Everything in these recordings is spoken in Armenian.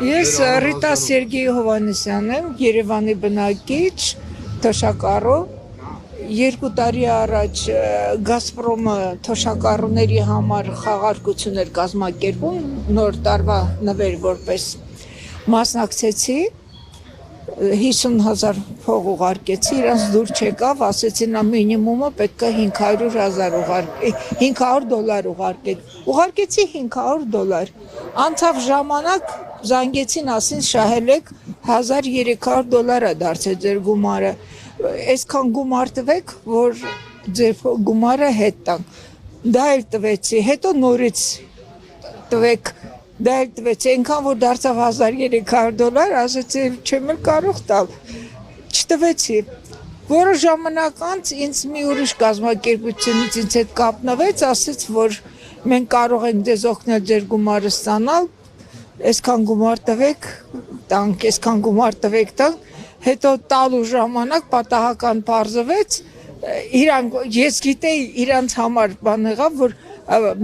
Ես Ռիտա Սերգեյ Հովհաննիսյան եմ, Երևանի բնակիչ, թոշակառու։ 2 տարի առաջ Գազպրոմը թոշակառուների համար խաղարկություն էր կազմակերպում, նոր տարվա նվեր որպես մասնակցեցի, 50,000 փող ուղարկեցի, իրանց դուր չեկավ, ասեցին մինիմումը պետք է $500 ուղարկել, ուղարկեցի $500, անցավ ժամանակ, զանգեցին, ասին շահել եք $1,300 դարձել ձեր գումարը, այսքան գումար տվեք, որ ձեր գումարը հետ տանք, դա էլ տվեցի, հետո նորից տվեք, դա էլ տվեցի, այնքան որ դարձավ $1,300, ասեցի չեմ էլ կարող տալ, չտվեցի, որը ժամանակ անց ինձ մի ուրիշ կազմակերպությունից ինձ հետ կապնվեց, ասեց, որ մենք կարող ենք ձեզ օգնել ձեր գումարը ստանալ, այսքան գումար տվեք, տանք, այսքան գումար տվեք, տանք, հետո տալու ժամանակ պատահական պարզվեց, ես գիտեի իրանց համար բան եղավ, որ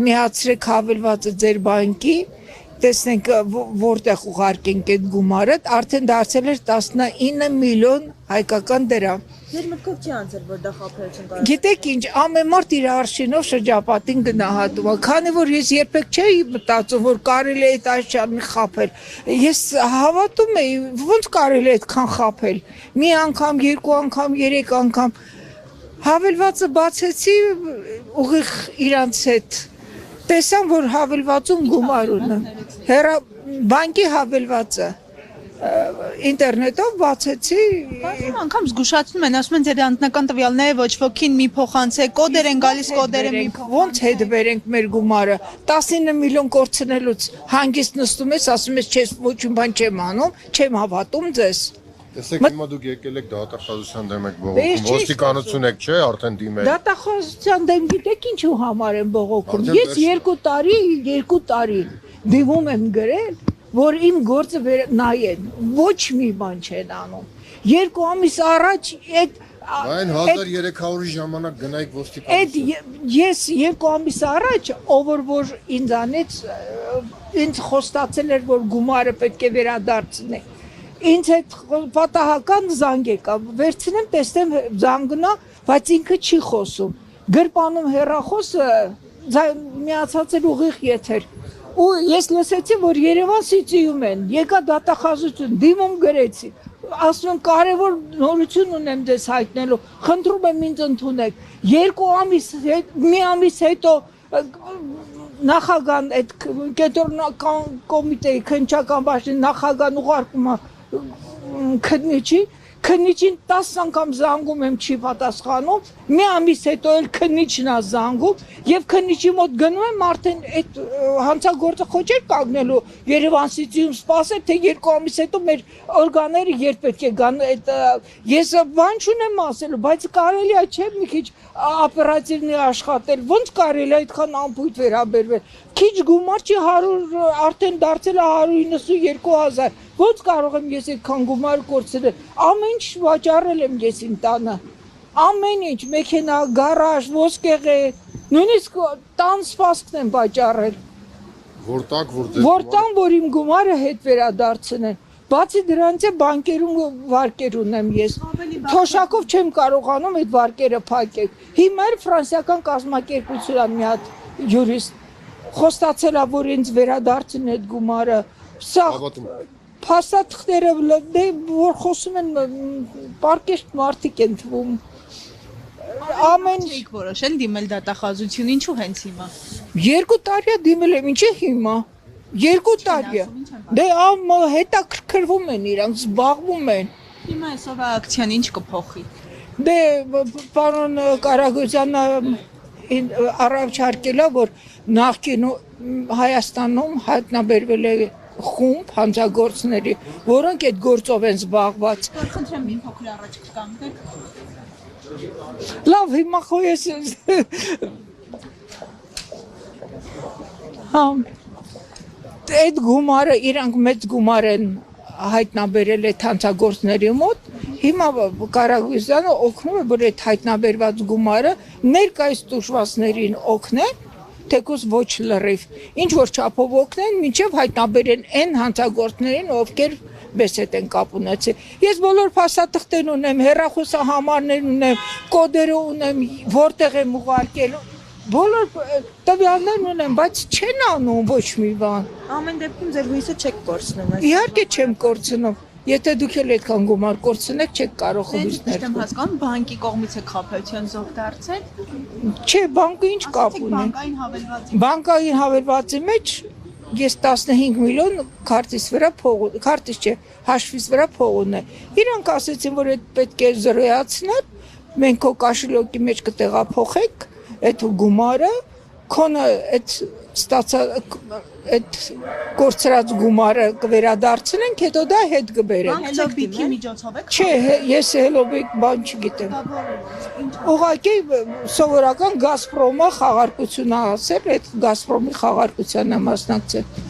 միացրեք հավելվածը ձեր բանկի, տեսնենք որտեղ ուղարկենք այդ գումարը, արդեն դարձել էր 19 միլիոն հայկական դրամ։ Ձեր մտքով չի անցել, որ դա խաբերություն կարող։ Գիտեք ինչ, ամեն մարդ իր արշինով շրջապատին գնահատում է, քանի որ ես երբեք չէի մտածում, որ կարելի է այդ աշխարհին խաբել։ Ես հավատում էի, ոնց կարելի է այդքան խաբել։ Մի անգամ, 2 անգամ, 3 անգամ հավելվածը բացեցի ուղիղ իրանց հետ։ Տեսան, որ հավելվածում գումար ունեմ, բանկի հավելվածը, ինտերնետով բացեցի։ Բացում անգամ զգուշացնում են, ասում են ձեր անձնական տվյալները ոչ ոքին մի փոխանցեք, կոդեր են գալիս, կոդերը մի ոնց հետ բերենք մեր գումարը, 19 միլիոն կորցնելուց հանգիստ նստում ես, ասում ես չես ոչինչ բան չեմ անում, չեմ հավատում ձեզ։ Տեսեք, հիմա դուք եկել եք դատախազության դեմ եք բողոքում, ոստիկանություն եք, չէ, արդեն դիմել։ Դատախազության դեմ գիտեք ինչու համար եմ բողոքում։ Ես 2 տարի դիմում եմ գրել, որ իմ գործը նայեն, ոչ մի բան չեն անում։ 2 ամիս առաջ այդ Այն 1300-ի ժամանակ գնայիք ոստիկանություն։ Ես 2 ամիս առաջ, ով որ ինձանից ինձ խոստացել էր, որ գումարը պետք է վերադարձնի։ Ինձ հետ պատահական զանգ եկավ, վերցնեմ, տեսնեմ զանգնա, բայց ինքը չի խոսում։ Գրպանում հեռախոսը միացած էր ուղիղ եթեր։ Ու ես լսեցի, որ Երևան Սիթիում են, եկա դատախազություն, դիմում գրեցի։ Ասում եմ կարևոր նորություն ունեմ դες հայտնելու, խնդրում եմ ինձ ընդունեք։ 2 ամիս, մի ամիս հետո նախագահան այդ կենտրոնական կոմիտեի քննչական բաժնի նախագահան ուղարկում է քննիչին 10 անգամ զանգում եմ չի պատասխանում, մի ամիս հետո էլ քննիչն է զանգում եւ քննիչի մոտ գնում եմ արդեն այդ հանցագործը խոչեր կանգնելու Երևան Սիթիում սպասել թե 2 ամիս հետո մեր օրգանները երբ պետք է գան այդ ես բան չունեմ ասելու, բայց կարելի է չէ մի քիչ օպերատիվնի աշխատել, ոնց կարելի է այդքան անփույթ վերաբերվել, քիչ գումար չի 100 արդեն դարձել է 192,000, ոնց կարող եմ ես այդքան գումար կորցնել, ամեն ինչ վաճառել եմ ես իմ տանը, ամեն ինչ, մեքենա, գարաժ, ոսկեղե, նույնիսկ տան սպասքն եմ վաճառել, որ տան, որ իմ գումարը հետ վերադարձնեն, բացի դրանից է բանկերում վարկեր ունեմ ես, թոշակով չեմ կարողանում այդ վարկերը փակել, հիմա էլ ֆրանսիական կազմակերպություն մի հատ յուրիստ, խոստացել է, որ ինձ վերադարձնեն այդ գումարը, սա փաստաթղթերը, որ խոսում են պարկեշտ մարդիկ են թվում, ամեն Չեք որոշել դիմել դատախազություն, ինչու հենց հիմա։ 2 տարի է դիմել եմ, ինչի հիմա, 2 տարի է, դե հետաքրքրվում են իրանք, զբաղվում են։ Հիմա այսօրվա ակցիան ինչ կփոխի։ Դե պարոն Կարագոզյանը առաջարկել է, որ նախկինում Հայաստանում հայտնաբերվել է խումբ հանցագործների, որոնք այդ գործով են զբաղված։ Խնդրեմ մի փոքր առաջ կանգնեք։ Լավ, հիմա խո ես այդ գումարը, իրանք մեծ գումար են հայտնաբերել այդ հանցագործների մոտ, հիմա Կարագոզյանը օգնում է, որ այդ հայտնաբերված գումարը ներկայիս տուժվածներին օգնեն, թեկուզ ոչ լրիվ։ Ինչ որ չափով օգնեն, մինչև հայտնաբերեն այն հանցագործներին, ովքեր մեզ հետ են կապ ունեցել։ Ես բոլոր փաստաթղթերն ունեմ, հեռախոսահամարներ ունեմ, կոդերը ունեմ, որտեղ եմ ուղարկել, բոլոր տվյալներն ունեմ, բայց չեն անում ոչ մի բան։ Ամեն դեպքում ձեր հույսը չեք կորցնում։ Իհարկե չեմ կորցնում։ Եթե դուք էլ այդքան գումար կորցնեք, չեք կարող հույսներ։ Ճիշտ եմ հասկանում, բանկի կողմից է խաբեության զոհ դարձել։ Չէ, բանկը ինչ կապ ունի։ Բանկային հավելվածի։ Բանկային հավելվածի մեջ ես 15 միլիոն քարտից վրա փող, քարտից չէ, հաշվից վրա փող ունեմ։ Իրանք ասեցին, որ այդ պետք է զրոյացնել, մենք քո կաշելոկի մեջ կտեղափոխենք այդ գումարը, քոնը այդ ստացած այդ կորցրած գումարը կվերադարձնենք, հետո դա հետ կբերենք։ Հելոբիքի միջոցով եք։ Չէ, ես հելոբիկ բան չգիտեմ։ Ուղղակի սովորական Գազպրոմը խաղարկություն ա ասել, այդ Գազպրոմի խաղարկությանը մասնակցել։